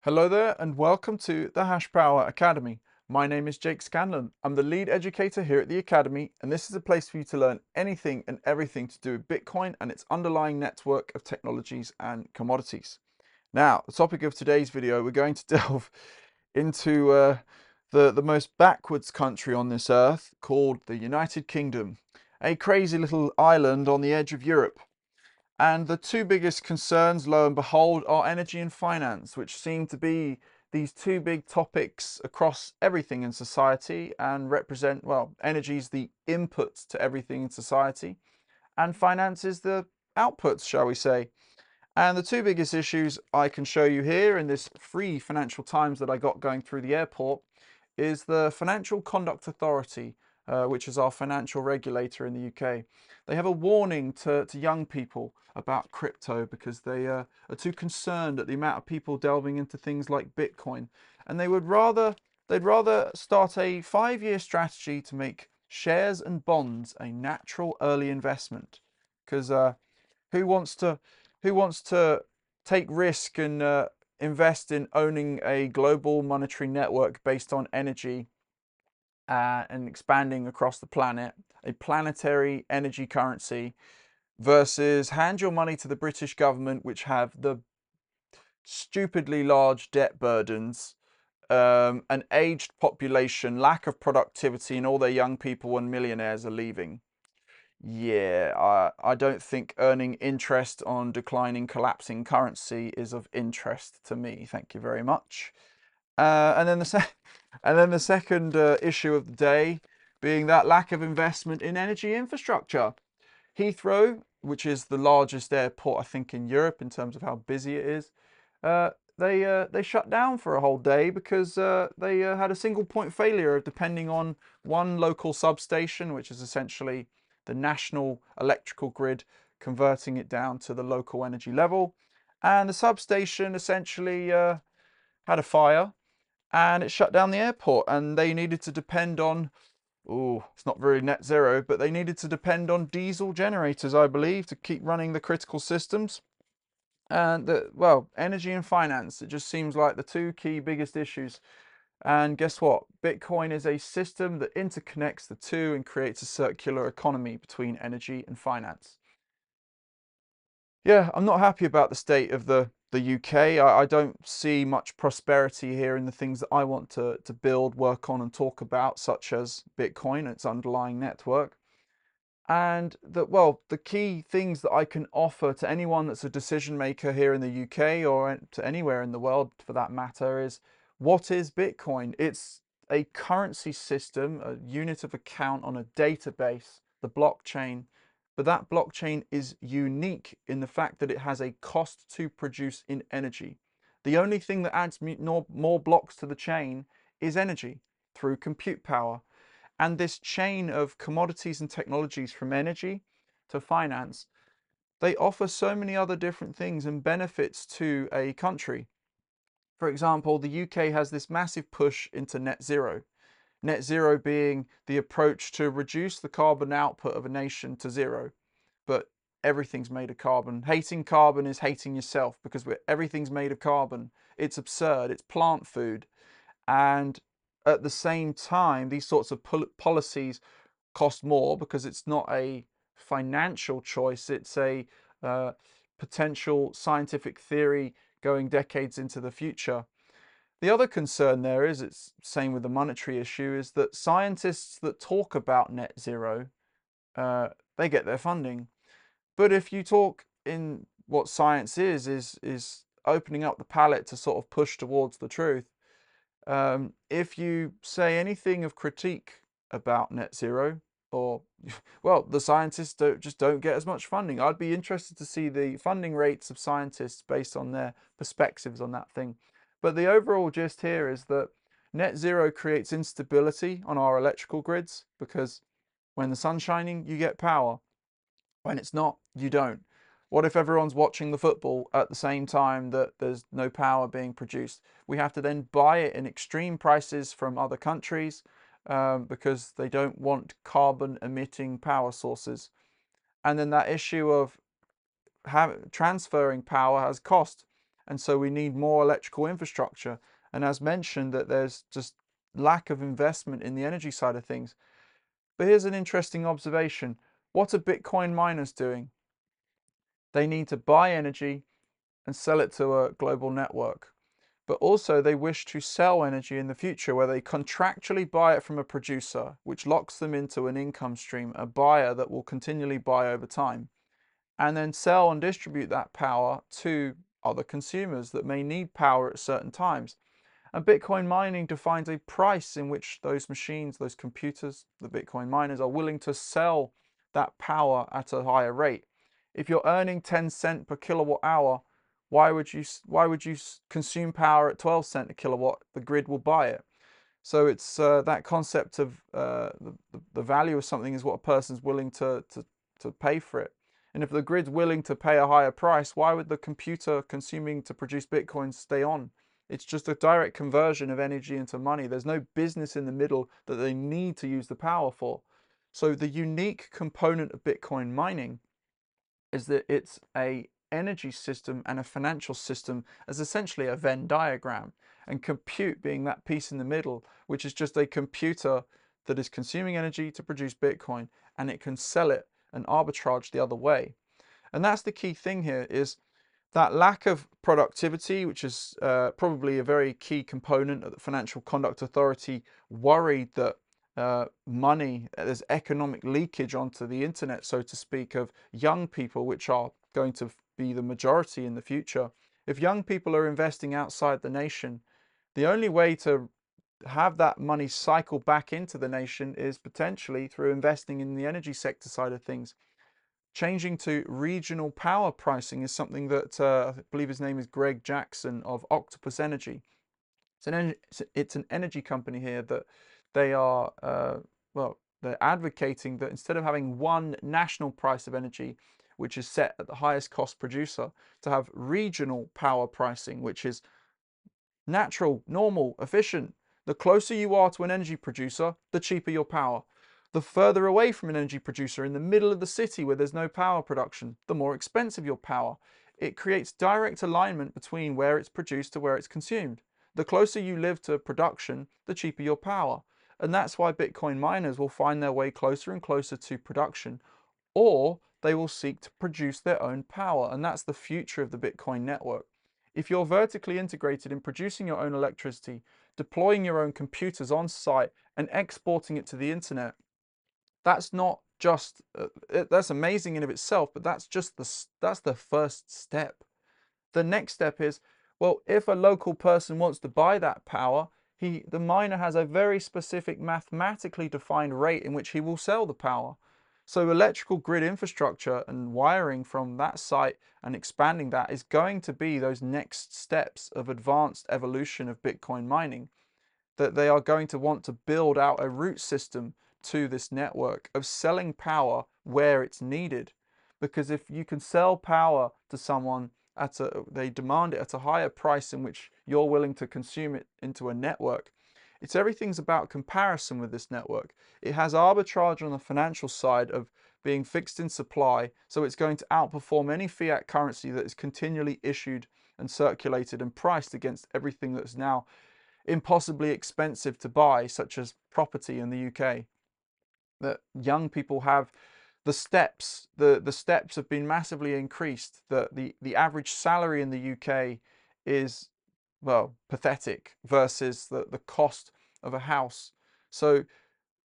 Hello there and welcome to the Hashpower Academy. My name is Jake Scanlon. I'm the lead educator here at the Academy, and this is a place for you to learn anything and everything to do with Bitcoin and its underlying network of technologies and commodities. Now, the topic of today's video, we're going to delve into the most backwards country on this earth called the United Kingdom, a crazy little island on the edge of Europe. And the two biggest concerns, lo and behold, are energy and finance, which seem to be these two big topics across everything in society and represent, well, energy is the input to everything in society, and finance is the outputs, shall we say. And the two biggest issues I can show you here in this free Financial Times that I got going through the airport is the Financial Conduct Authority, which is our financial regulator in the UK. They have a warning to young people about crypto because they are too concerned at the amount of people delving into things like Bitcoin. And they'd rather start a 5-year strategy to make shares and bonds a natural early investment. Because who wants to take risk and invest in owning a global monetary network based on energy and expanding across the planet, a planetary energy currency, versus hand your money to the British government, which have the stupidly large debt burdens, an aged population, lack of productivity, and all their young people and millionaires are leaving. Yeah, I don't think earning interest on declining, collapsing currency is of interest to me. Thank you very much. And then the second issue of the day being that lack of investment in energy infrastructure. Heathrow, which is the largest airport I think in Europe in terms of how busy it is, they shut down for a whole day because they had a single point failure depending on one local substation, which is essentially the national electrical grid, converting it down to the local energy level. And the substation essentially had a fire and it shut down the airport, and they needed to depend on, oh, it's not very net zero, but they needed to depend on diesel generators, I believe, to keep running the critical systems. And well, energy and finance, it just seems like the two key biggest issues. And guess what? Bitcoin is a system that interconnects the two and creates a circular economy between energy and finance. Yeah, I'm not happy about the state of the UK. I don't see much prosperity here in the things that I want to build, work on, and talk about, such as Bitcoin, its underlying network. And that, well, the key things that I can offer to anyone that's a decision maker here in the UK or to anywhere in the world for that matter is, what is Bitcoin? It's a currency system, a unit of account on a database, the blockchain. But that blockchain is unique in the fact that it has a cost to produce in energy. The only thing that adds more blocks to the chain is energy through compute power. And this chain of commodities and technologies, from energy to finance, they offer so many other different things and benefits to a country. For example, the UK has this massive push into net zero. Net zero being the approach to reduce the carbon output of a nation to zero. But everything's made of carbon. Hating carbon is hating yourself, because everything's made of carbon. It's absurd. It's plant food. And at the same time, these sorts of policies cost more because it's not a financial choice. It's a potential scientific theory going decades into the future. The other concern there is, it's same with the monetary issue, is that scientists that talk about net zero, they get their funding. But if you talk in what science is opening up the palette to sort of push towards the truth. If you say anything of critique about net zero, or well, the scientists just don't get as much funding. I'd be interested to see the funding rates of scientists based on their perspectives on that thing. But the overall gist here is that net zero creates instability on our electrical grids, because when the sun's shining, you get power. When it's not, you don't. What if everyone's watching the football at the same time that there's no power being produced? We have to then buy it in extreme prices from other countries because they don't want carbon emitting power sources. And then that issue of transferring power has cost. And so we need more electrical infrastructure. And as mentioned, that there's just lack of investment in the energy side of things. But here's an interesting observation. What are Bitcoin miners doing? They need to buy energy and sell it to a global network. But also they wish to sell energy in the future where they contractually buy it from a producer, which locks them into an income stream, a buyer that will continually buy over time, and then sell and distribute that power to other consumers that may need power at certain times. And Bitcoin mining defines a price in which those machines, those computers, the Bitcoin miners are willing to sell that power at a higher rate. If you're earning 10 cents per kilowatt hour, why would you consume power at 12 cents a kilowatt? The grid will buy it. So it's that concept of the value of something is what a person's willing to pay for it. And if the grid's willing to pay a higher price, why would the computer consuming to produce Bitcoins stay on? It's just a direct conversion of energy into money. There's no business in the middle that they need to use the power for. So the unique component of Bitcoin mining is that it's a energy system and a financial system as essentially a Venn diagram, and compute being that piece in the middle, which is just a computer that is consuming energy to produce Bitcoin, and it can sell it and arbitrage the other way. And that's the key thing here, is that lack of productivity, which is probably a very key component of the Financial Conduct Authority, worried that there's economic leakage onto the internet, so to speak, of young people, which are going to be the majority in the future. If young people are investing outside the nation, the only way to have that money cycle back into the nation is potentially through investing in the energy sector side of things. Changing to regional power pricing is something that I believe his name is Greg Jackson of Octopus Energy. It's an energy company here that they are, they're advocating that instead of having one national price of energy, which is set at the highest cost producer, to have regional power pricing, which is natural, normal, efficient. The closer you are to an energy producer, the cheaper your power. The further away from an energy producer in the middle of the city where there's no power production, the more expensive your power. It creates direct alignment between where it's produced to where it's consumed. The closer you live to production, the cheaper your power. And that's why Bitcoin miners will find their way closer and closer to production, or they will seek to produce their own power. And that's the future of the Bitcoin network. If you're vertically integrated in producing your own electricity, deploying your own computers on site and exporting it to the internet, that's not just, that's amazing in of itself, but that's the first step. The next step is, well, if a local person wants to buy that power, the miner has a very specific mathematically defined rate in which he will sell the power. So electrical grid infrastructure and wiring from that site and expanding that is going to be those next steps of advanced evolution of Bitcoin mining, that they are going to want to build out a root system to this network of selling power where it's needed. Because if you can sell power to someone they demand it at a higher price in which you're willing to consume it into a network. Everything's about comparison with this network. It has arbitrage on the financial side of being fixed in supply, so it's going to outperform any fiat currency that is continually issued and circulated and priced against everything that's now impossibly expensive to buy, such as property in the UK. That young people have the steps have been massively increased. The average salary in the UK is, well, pathetic versus the cost of a house. So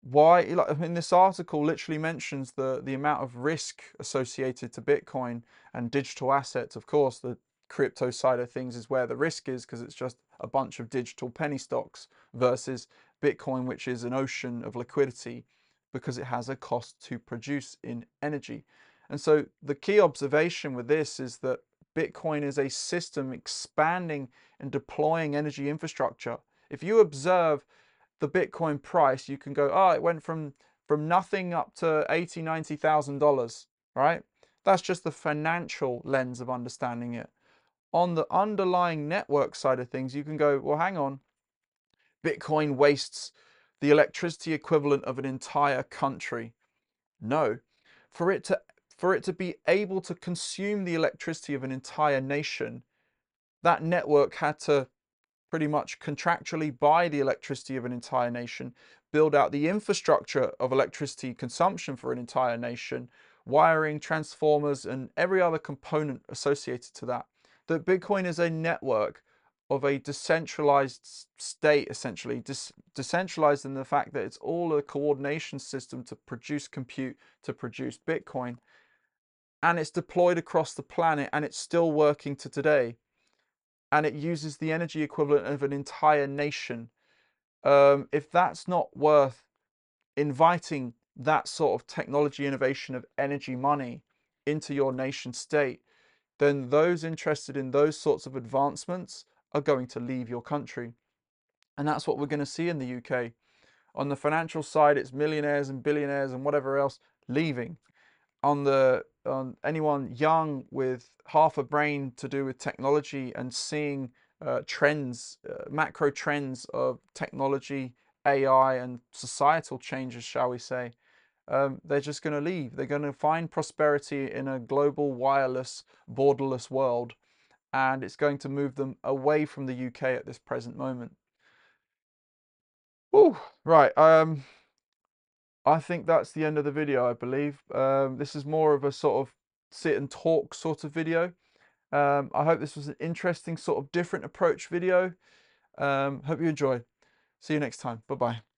why, like, I mean, this article literally mentions the amount of risk associated to Bitcoin and digital assets. Of course, the crypto side of things is where the risk is, because it's just a bunch of digital penny stocks, versus Bitcoin, which is an ocean of liquidity because it has a cost to produce in energy. And so the key observation with this is that Bitcoin is a system expanding and deploying energy infrastructure. If you observe the Bitcoin price, you can go, oh, it went from nothing up to $80,000-$90,000, right? That's just the financial lens of understanding it. On the underlying network side of things, you can go, well, hang on, Bitcoin wastes the electricity equivalent of an entire country. No, for it to be able to consume the electricity of an entire nation, that network had to pretty much contractually buy the electricity of an entire nation, build out the infrastructure of electricity consumption for an entire nation, wiring, transformers, and every other component associated to that. That Bitcoin is a network of a decentralized state, essentially, decentralized in the fact that it's all a coordination system to produce compute, to produce Bitcoin, and it's deployed across the planet, and it's still working to today, and it uses the energy equivalent of an entire nation. If that's not worth inviting that sort of technology innovation of energy money into your nation state, then those interested in those sorts of advancements are going to leave your country. And that's what we're going to see in the UK. On the financial side, it's millionaires and billionaires and whatever else leaving. On anyone young with half a brain to do with technology and seeing trends, macro trends of technology, AI, and societal changes, shall we say, they're just going to leave. They're going to find prosperity in a global, wireless, borderless world, and it's going to move them away from the UK at this present moment. Ooh, right. I think that's the end of the video, I believe. This is more of a sort of sit and talk sort of video. I hope this was an interesting sort of different approach video. Hope you enjoyed. See you next time. Bye-bye.